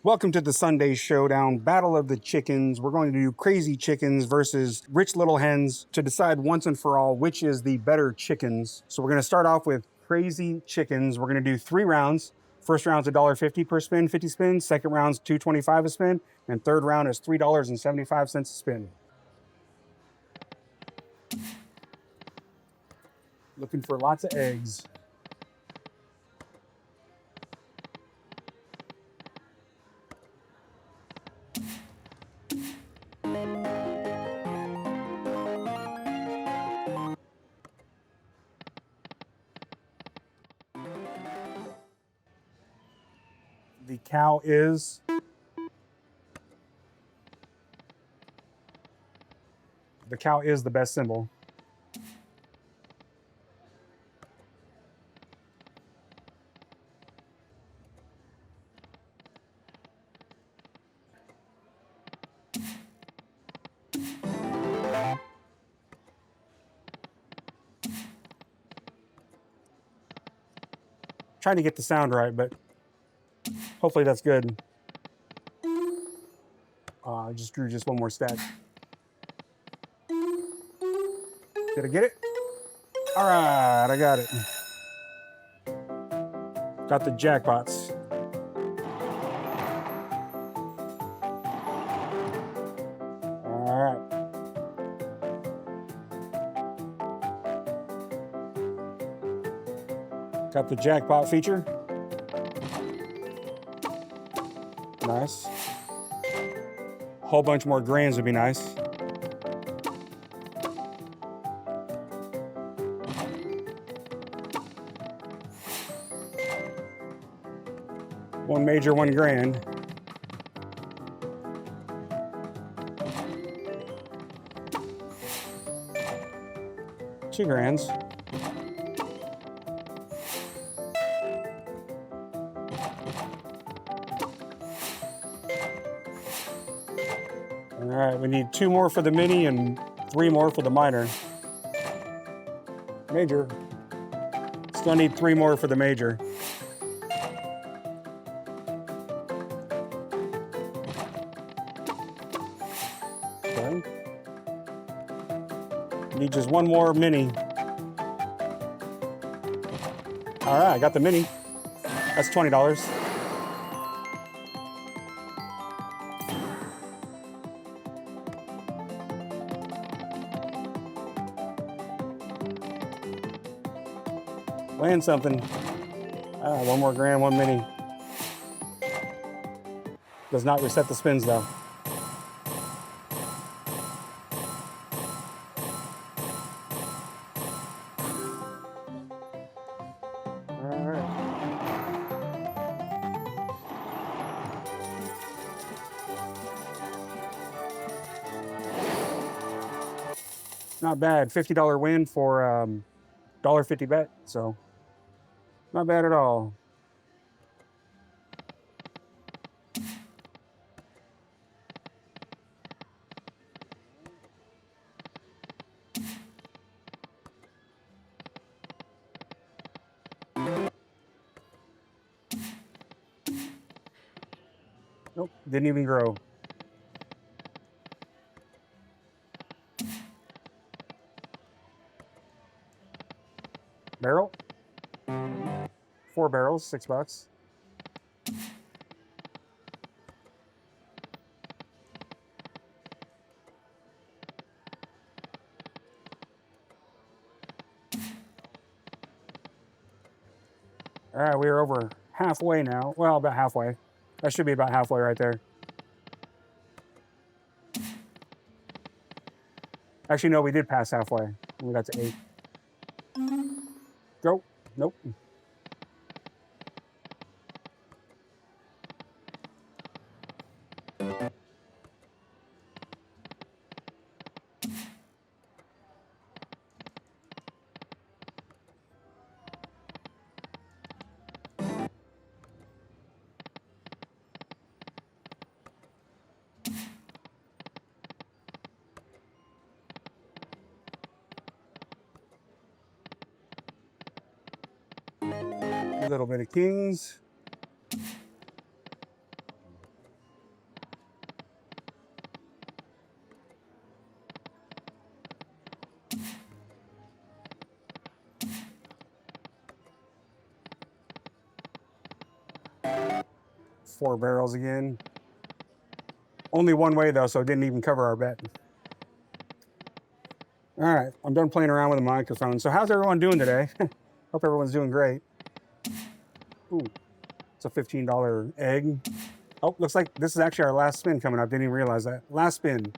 Welcome to the Sunday Showdown, Battle of the Chickens. We're going to do crazy chickens versus rich little hens to decide once and for all which is the better chickens. So we're going to start off with crazy chickens. We're going to do 3 rounds. First round's $1.50 per spin, 50 spins. Second round's $2.25 a spin. And third round is $3.75 a spin. Looking for lots of eggs. The cow is the best symbol. Trying to get the sound right, but hopefully that's good. I just drew just one more stack. Did I get it? All right, I got it. Got the jackpots. All right. Got the jackpot feature. Nice. Whole bunch more grands would be nice. One major, 1 grand. Two grands. All right, we need 2 more for the mini and 3 more for the minor. Major. Still need 3 more for the major. Okay. Need just 1 more mini. All right, I got the mini. That's $20. Land something. 1 more grand, 1 mini. Does not reset the spins though. All right. Not bad. $50 win for $1.50 bet. So not bad at all. Nope, didn't even grow. Barrel. 4 barrels, $6. All right, we are over halfway now. Well, about halfway. That should be about halfway right there. Actually, no, we did pass halfway. We got to 8. Go. Nope. A little bit of kings. 4 barrels again. Only one way though, so it didn't even cover our bet. All right, I'm done playing around with the microphone. So how's everyone doing today? Hope everyone's doing great. Ooh, it's a $15 egg. Oh, looks like this is actually our last spin coming up. Didn't even realize that. Last spin.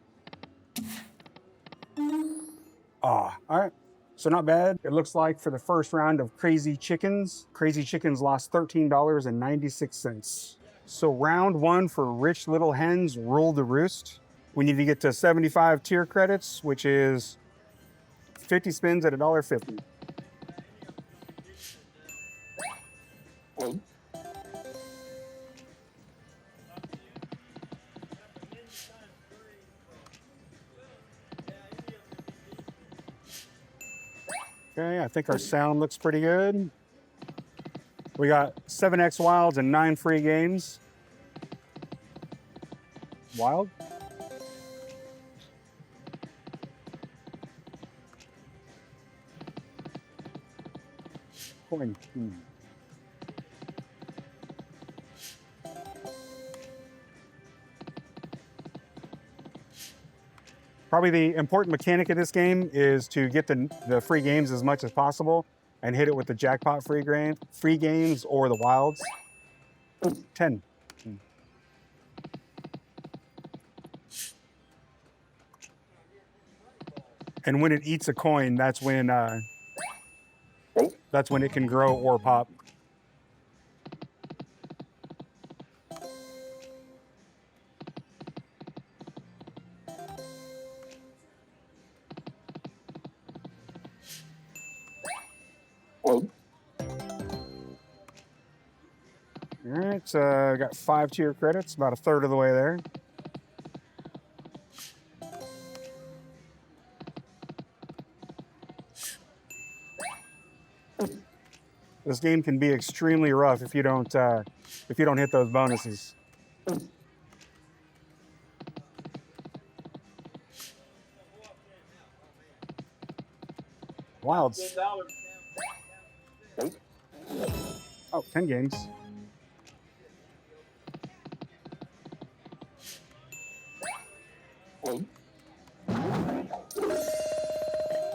All right. So not bad. It looks like for the first round of Crazy Chickens lost $13.96. So round 1 for Rich Little Hens Rule the Roost. We need to get to 75 tier credits, which is 50 spins at $1.50. Okay, I think our sound looks pretty good. We got 7X wilds and 9 free games. Wild? Coin. Probably the important mechanic of this game is to get the free games as much as possible and hit it with the jackpot free games or the wilds. 10. And when it eats a coin, that's when it can grow or pop. All right, so got 5 tier credits, about a third of the way there. This game can be extremely rough if you don't hit those bonuses. Wilds. Oh, 10 games.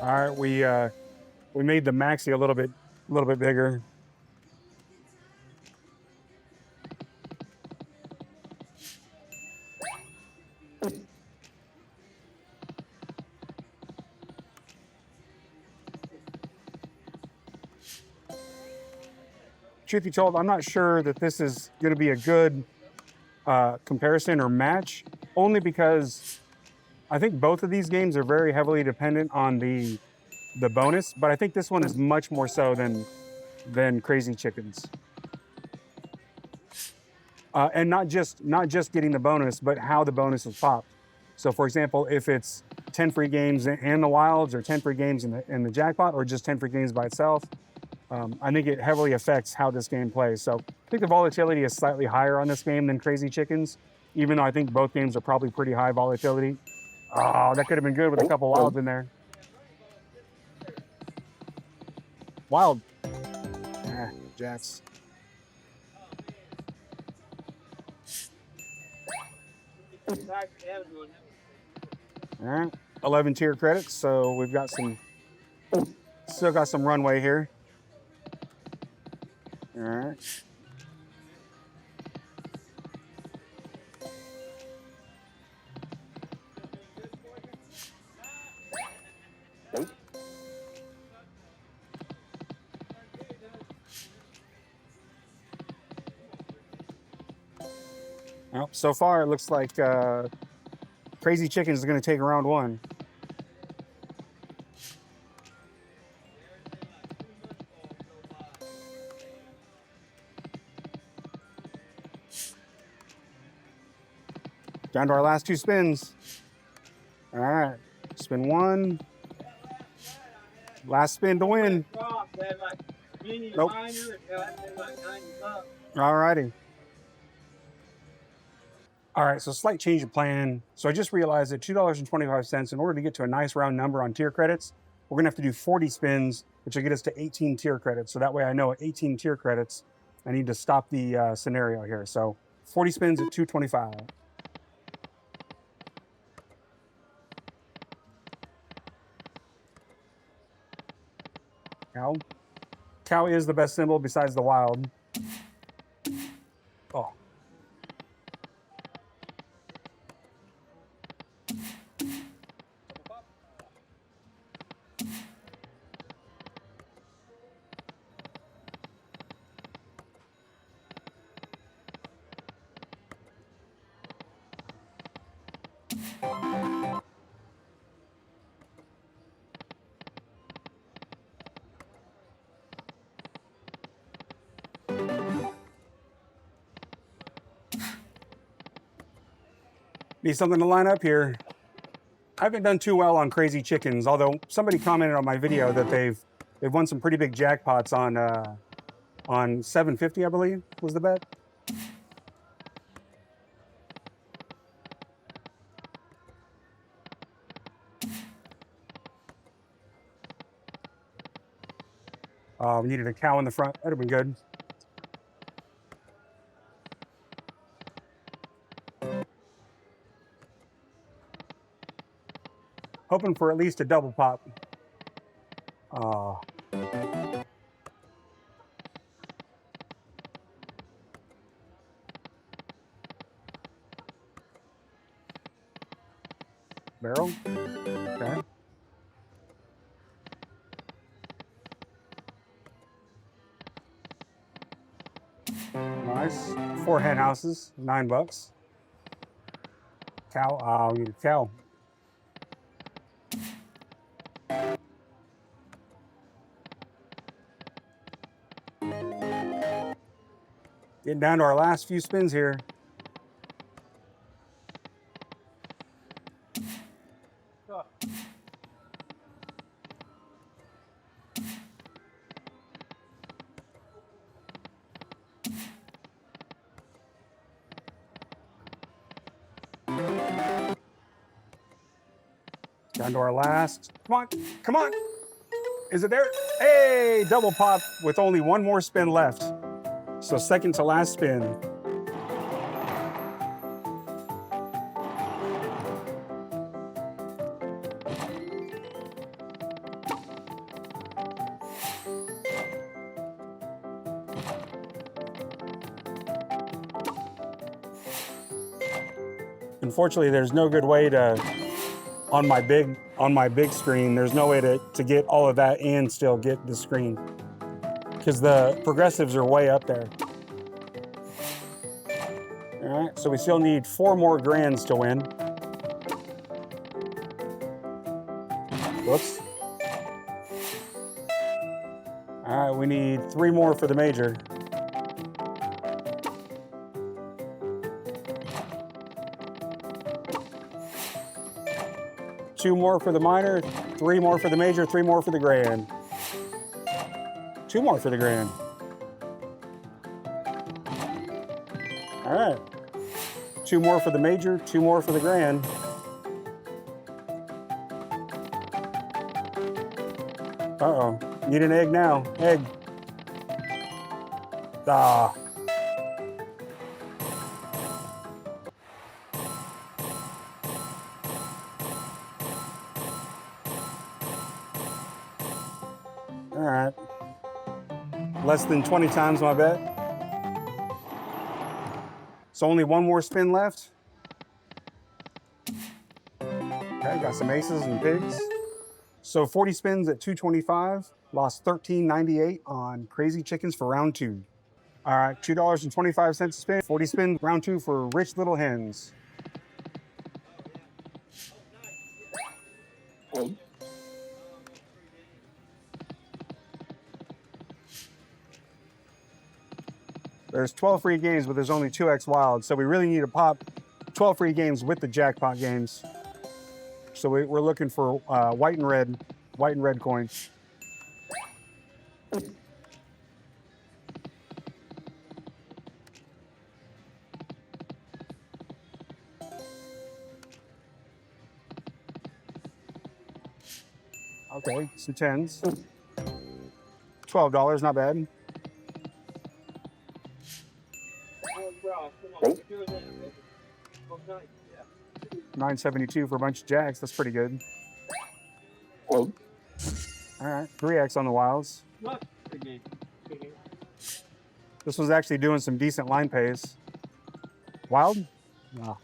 All right, we made the maxi a little bit bigger. Truth be told, I'm not sure that this is going to be a good comparison or match, only because I think both of these games are very heavily dependent on the bonus, but I think this one is much more so than Crazy Chickens. And not just getting the bonus, but how the bonus is popped. So for example, if it's 10 free games and the wilds, or 10 free games in the jackpot, or just 10 free games by itself, I think it heavily affects how this game plays. So I think the volatility is slightly higher on this game than Crazy Chickens, even though I think both games are probably pretty high volatility. Oh, that could have been good with a couple wilds in there. Wild. Jacks. All right, 11 tier credits, so we've got still got some runway here. All right. Well, so far it looks like Crazy Chickens is going to take round 1. Down to our last 2 spins. All right, spin 1. Last spin to win. Nope. All righty. All right, so slight change of plan. So I just realized that $2.25, in order to get to a nice round number on tier credits, we're gonna have to do 40 spins, which will get us to 18 tier credits. So that way I know at 18 tier credits, I need to stop the scenario here. So 40 spins at 225. Cow. Cow is the best symbol besides the wild. Oh. Need something to line up here. I haven't done too well on crazy chickens, although somebody commented on my video that they've won some pretty big jackpots on 750, I believe, was the bet. We needed a cow in the front. That'd have been good. Hoping for at least a double pop. Barrel. Okay. Nice. 4 hen houses, $9. Cow. We need a cow. Getting down to our last few spins here. Down to our last. Come on, come on. Is it there? Hey, double pop with only one more spin left. So second to last spin. Unfortunately, there's no good way to, on my big screen, there's no way to get all of that and still get the screen, because the progressives are way up there. All right, so we still need 4 more grands to win. Whoops. All right, we need 3 more for the major. Two more for the minor, 3 more for the major, 3 more for the grand. 2 more for the grand. All right. 2 more for the major, 2 more for the grand. Uh-oh. Need an egg now. Egg. Ah. All right. Less than 20 times my bet. So only 1 more spin left. Okay, got some aces and pigs. So 40 spins at 225. Lost $13.98 on crazy chickens for round 2. All right, $2.25 a spin. 40 spins, round 2 for rich little hens. There's 12 free games, but there's only 2x wild. So we really need to pop 12 free games with the jackpot games. So we're looking for white and red coins. Okay, some 10s. $12, not bad. $9.72 for a bunch of jacks. That's pretty good. Well, all right, 3X on the wilds. This was actually doing some decent line pays. Wild? No.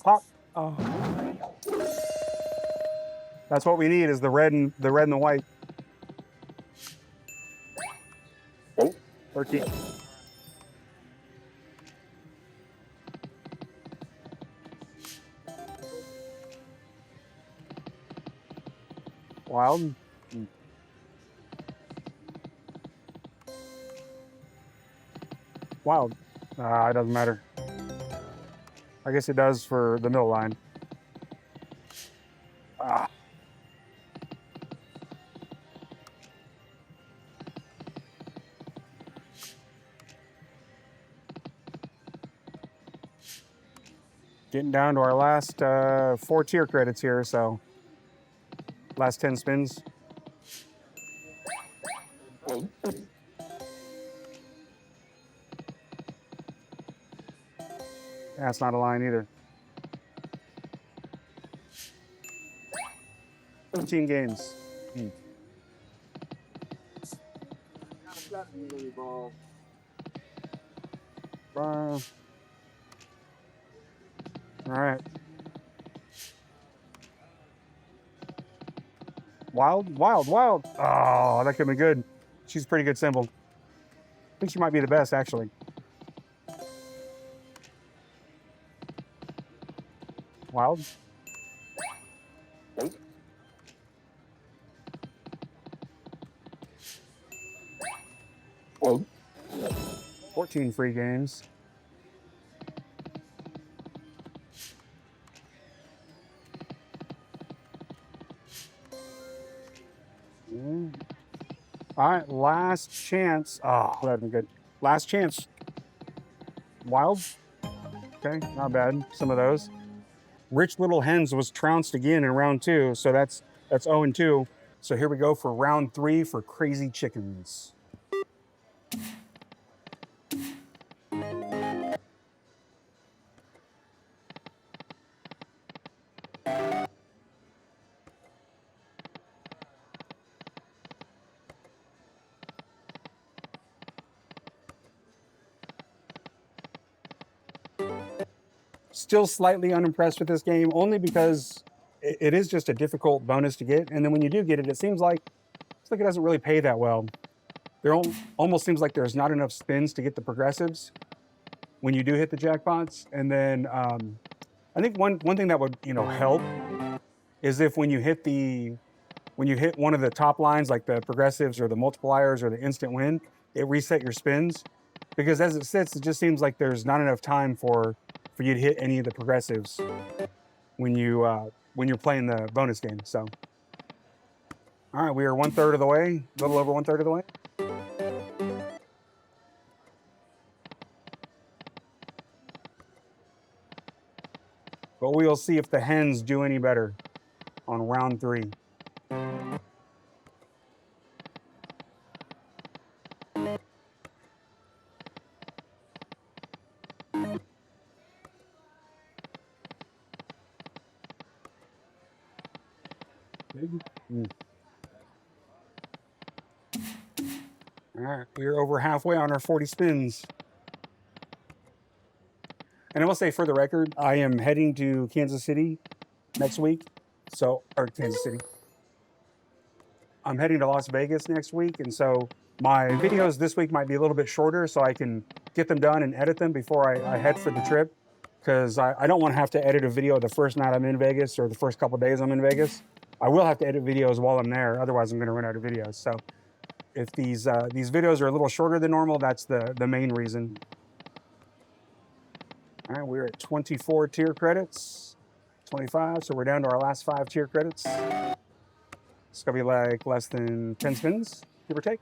Pop. Oh. That's what we need is the red and the white. 13. Wild. Wild. It doesn't matter. I guess it does for the middle line. Getting down to our last 4 tier credits here, so last 10 spins. That's not a line either. 15 games. All right. Wild, wild, wild. Oh, that could be good. She's a pretty good symbol. I think she might be the best, actually. Wild. Well, 14 free games. All right, last chance. Oh, that'd be good. Last chance. Wild. Okay, not bad. Some of those. Rich Little Hens was trounced again in round 2, so that's 0-2. So here we go for round 3 for Crazy Chickens. Still slightly unimpressed with this game, only because it is just a difficult bonus to get. And then when you do get it, it seems like it doesn't really pay that well. There almost seems like there's not enough spins to get the progressives when you do hit the jackpots. And then I think one thing that would help is if when you hit one of the top lines, like the progressives or the multipliers or the instant win, it reset your spins. Because as it sits, it just seems like there's not enough time for you to hit any of the progressives when you're playing the bonus game. So, all right, we are 1/3 of the way, a little over 1/3 of the way. But we'll see if the Hens do any better on round 3. All right, we're over halfway on our 40 spins. And I will say, for the record, I am heading to Kansas City next week. Or Kansas City. I'm heading to Las Vegas next week, and so my videos this week might be a little bit shorter so I can get them done and edit them before I head for the trip, because I don't want to have to edit a video the first night I'm in Vegas or the first couple days I'm in Vegas. I will have to edit videos while I'm there, otherwise I'm going to run out of videos. So if these videos are a little shorter than normal, that's the main reason. All right, we're at 24 tier credits, 25, so we're down to our last 5 tier credits. It's gonna be like less than 10 spins, give or take.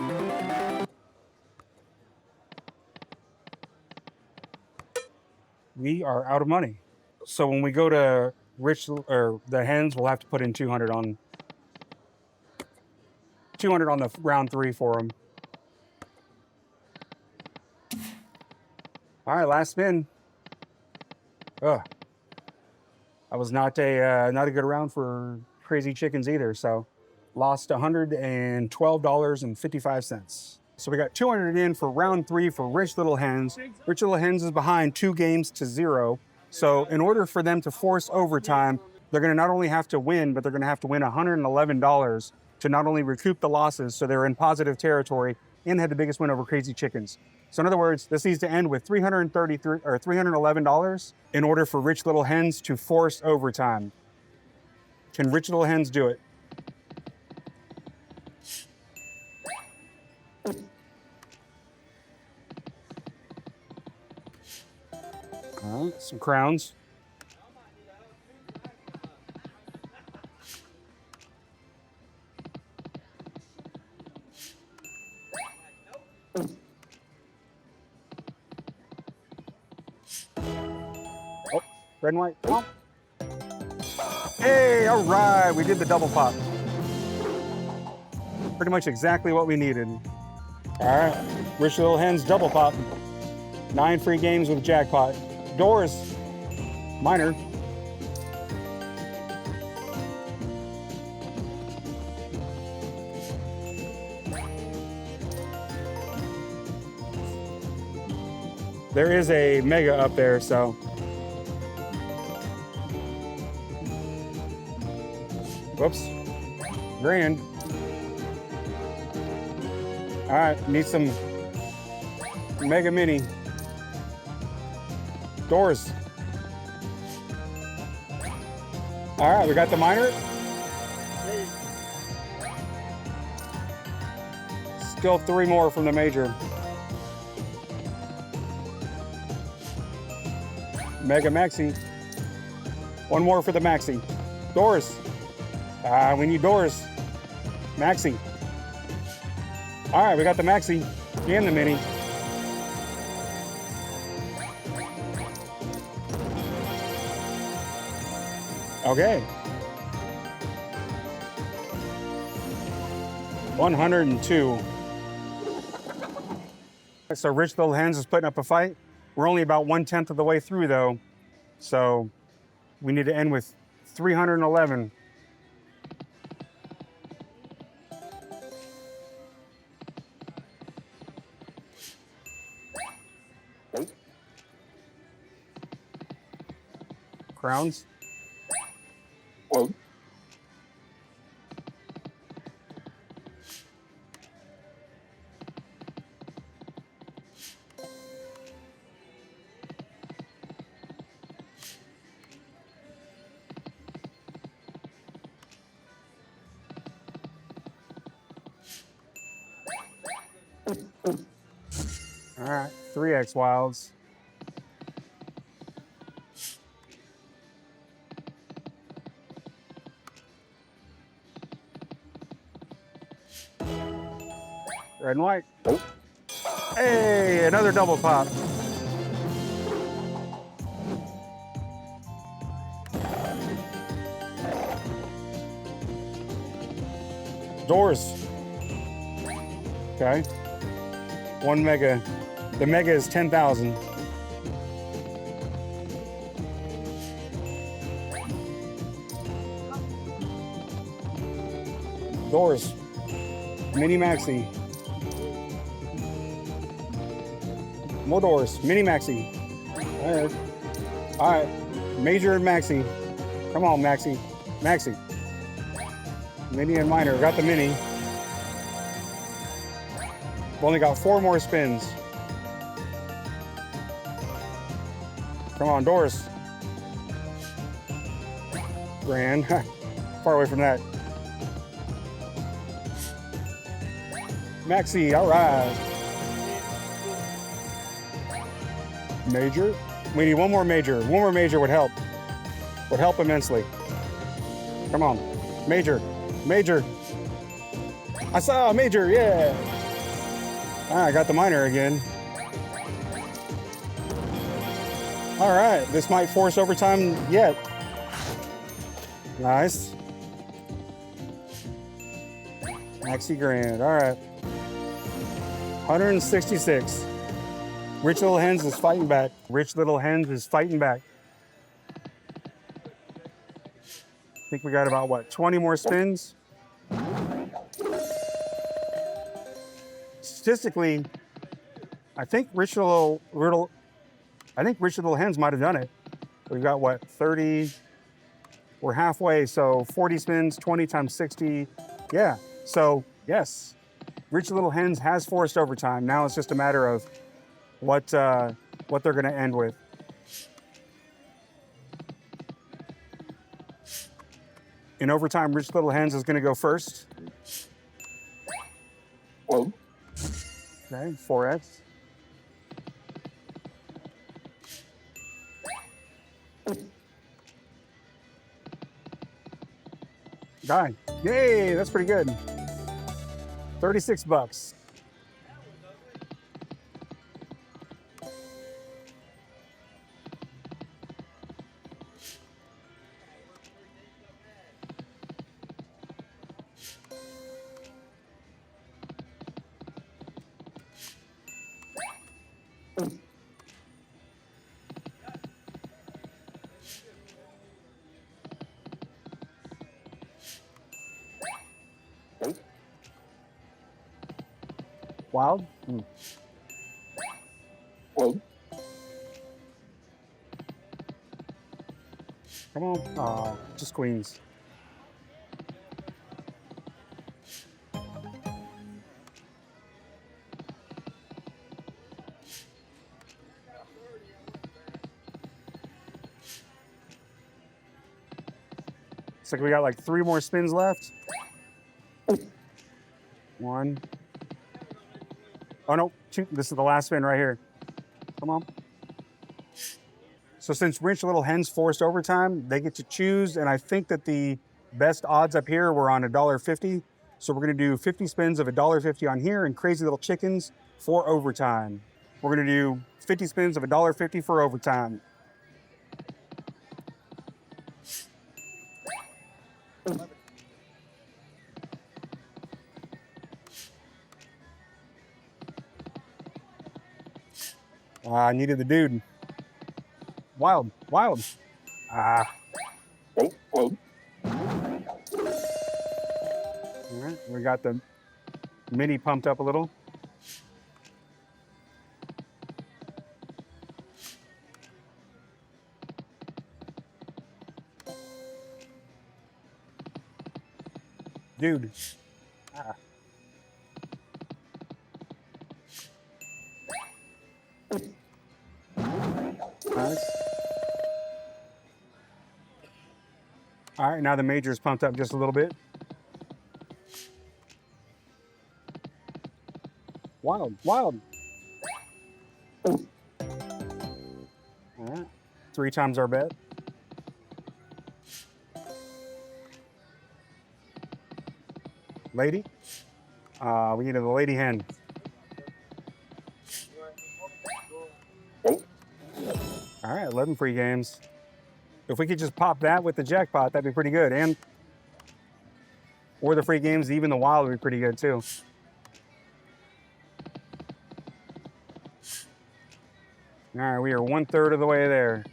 we are out of money. So when we go to the hens, we'll have to put in 200 on the round 3 for them. All right, last spin. Ugh. That was not a good round for Crazy Chickens either. So lost $112.55. So we got 200 in for round 3 for Rich Little Hens. Rich Little Hens is behind 2 games to 0. So in order for them to force overtime, they're going to not only have to win, but they're going to have to win $111 to not only recoup the losses, so they're in positive territory and had the biggest win over Crazy Chickens. So in other words, this needs to end with $311 in order for Rich Little Hens to force overtime. Can Rich Little Hens do it? All right, some crowns. Oh, red and white. Oh. Hey, all right, we did the double pop. Pretty much exactly what we needed. All right, Rich Little Hens double pop. 9 free games with jackpot. Doors, minor. There is a mega up there, so. Whoops, grand. All right, need some mega mini. Doors. All right, we got the minor. Still 3 more from the major. Mega maxi. 1 more for the maxi. Doors. We need doors. Maxi. All right, we got the maxi and the mini. Okay. 102. So Rich Little Hens is putting up a fight. We're only about 1/10 of the way through though. So we need to end with 311. Crowns. Well, All right, 3X wilds. Red and white. oh, Hey, another double pop. Doors. Okay. 1 mega. The mega is 10,000. Doors. Mini maxi. More doors. Mini maxi. All right. All right. Major and maxi. Come on, maxi. Maxi. Mini and minor. Got the mini. We've only got 4 more spins. Come on, doors. Grand. Far away from that. Maxi, all right. Major. We need 1 more major. 1 more major would help. Would help immensely. Come on. Major. Major. I saw a major, yeah. I got the minor again. All right, this might force overtime yet. Nice. Maxi grand, all right. 166. Rich Little Hens is fighting back. Rich Little Hens is fighting back. I think we got about, what, 20 more spins? Statistically, I think Rich Little Hens might have done it. We've got, what, 30? We're halfway, so 40 spins, 20 times 60. Yeah, so yes, Rich Little Hens has forced overtime. Now it's just a matter of what they're going to end with. In overtime, Rich Little Hens is going to go first. Well, Okay, 4X. Die. Yay, that's pretty good. 36 bucks. Wild? well, Come on. Oh, just queens. Looks like we got like 3 more spins left. 1. Oh no, 2. This is the last spin right here. Come on. So since Rich Little Hens forced overtime, they get to choose, and I think that the best odds up here were on $1.50. So we're gonna do 50 spins of $1.50 on here and Crazy Little Chickens for overtime. We're gonna do 50 spins of $1.50 for overtime. I needed the dude. Wild, wild. well. All right, we got the mini pumped up a little. Dude. Nice. All right, now the major's pumped up just a little bit. Wild, wild. All right, 3 times our bet. Lady. We needed the lady hen. All right, 11 free games. If we could just pop that with the jackpot, that'd be pretty good. And or the free games, even the wild would be pretty good too. All right, we are 1/3 of the way there.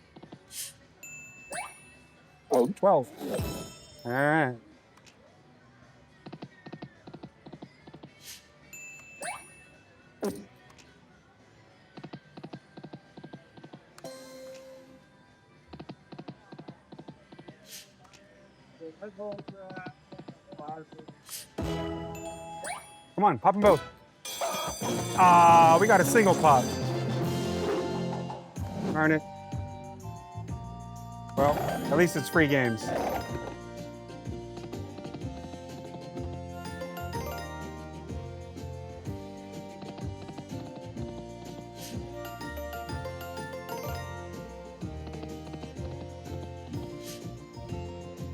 12. All right. Come on, pop them both. We got a single pop. Darn it. Well, at least it's free games.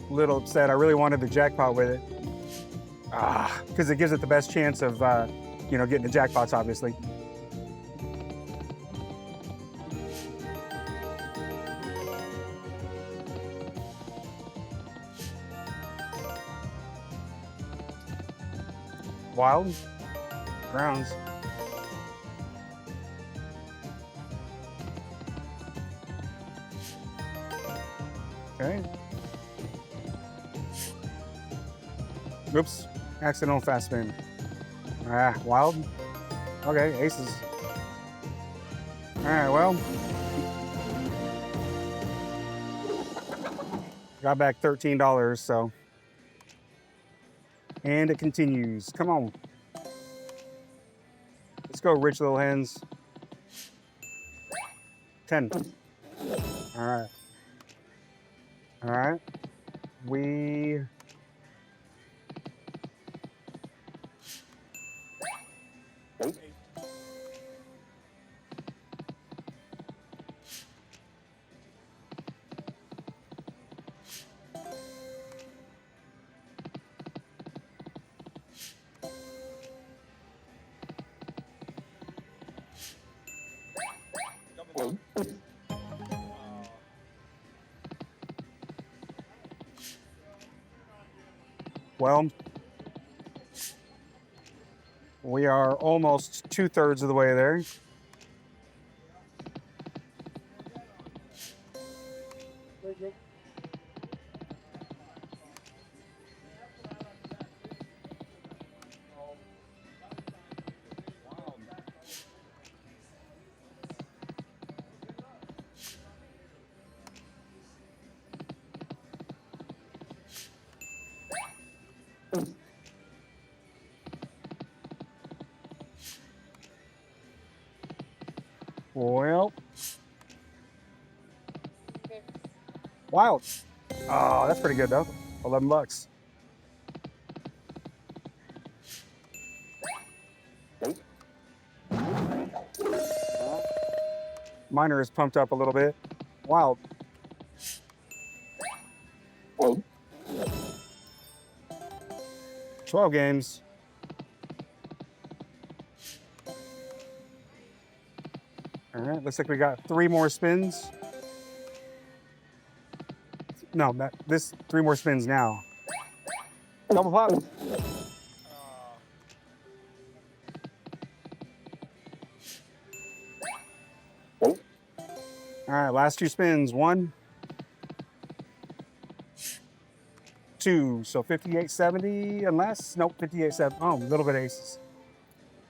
Little upset. I really wanted the jackpot with it. Because it gives it the best chance of, getting the jackpots, obviously. Wild. Grounds. Okay. Oops. Accidental fast spin. Ah, wild. Okay, aces. All right, well. Got back $13, so. And it continues. Come on. Let's go, rich little hens. 10. All right. All right. We. Well, we are almost 2/3 of the way there. Well, wild. Oh, that's pretty good though. $11. Miner is pumped up a little bit. Wild. 12 games. All right, looks like we got 3 more spins. No, this 3 more spins now. Double pop. All right, last 2 spins. 1, 2. So 58.70, unless nope, 58.70. Oh, a little bit aces.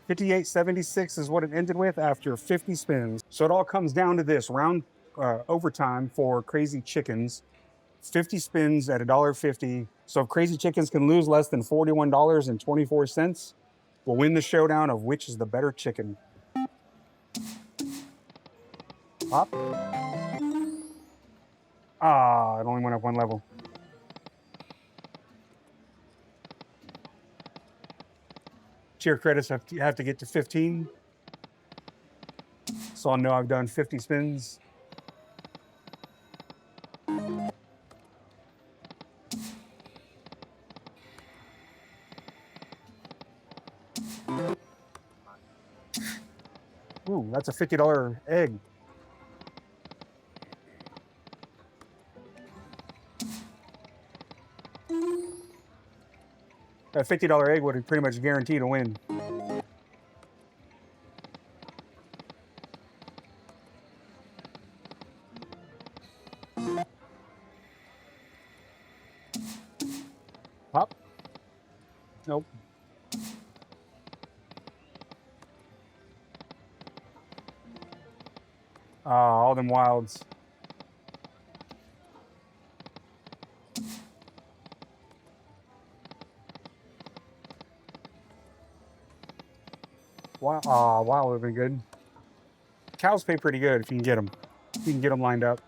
58.76 is what it ended with after 50 spins. So it all comes down to this round overtime for Crazy Chickens. 50 spins at $1.50. So if Crazy Chickens can lose less than $41.24, we'll win the showdown of which is the better chicken. Pop. Ah, it only went up 1 level. Tier credits have to get to 15. So I'll know I've done 50 spins. Ooh, that's a $50 egg. That $50 egg would pretty much guarantee to win. Pop. Nope. All them wilds. Wow, wow, would be good. Cows pay pretty good if you can get them. You can get them lined up.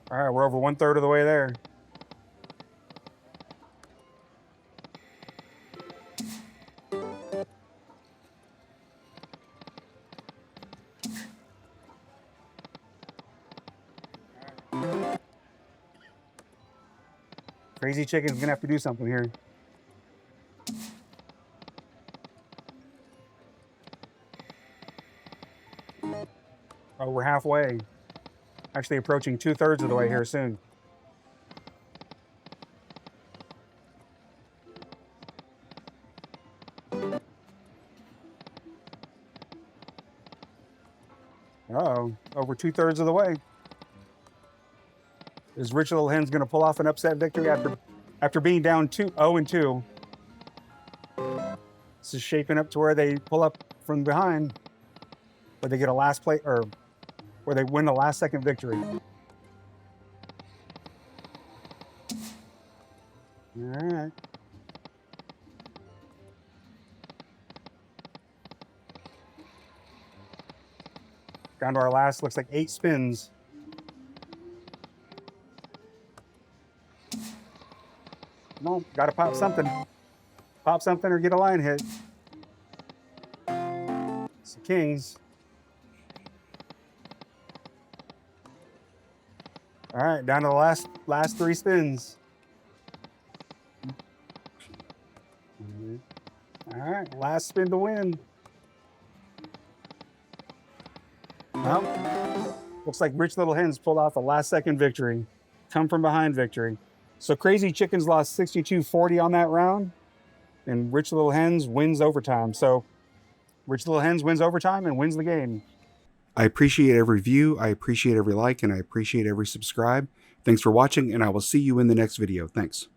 All right, we're over 1/3 of the way there. Crazy Chicken's gonna have to do something here. Oh, we're halfway. Actually approaching 2/3 of the way here soon. Uh-oh, over 2/3 of the way. Is Rich Little Hens going to pull off an upset victory after being down 0-2? This is shaping up to where they pull up from behind, where they get a last play, or where they win the last second victory. All right. Down to our last, looks like 8 spins. Come on, gotta pop something. Pop something or get a line hit. It's the Kings. All right, down to the last 3 spins. All right, last spin to win. Well, looks like Rich Little Hens pulled off a last second victory. Come from behind victory. So Crazy Chickens lost 62-40 on that round, and Rich Little Hens wins overtime. So Rich Little Hens wins overtime and wins the game. I appreciate every view, I appreciate every like, and I appreciate every subscribe. Thanks for watching, and I will see you in the next video. Thanks.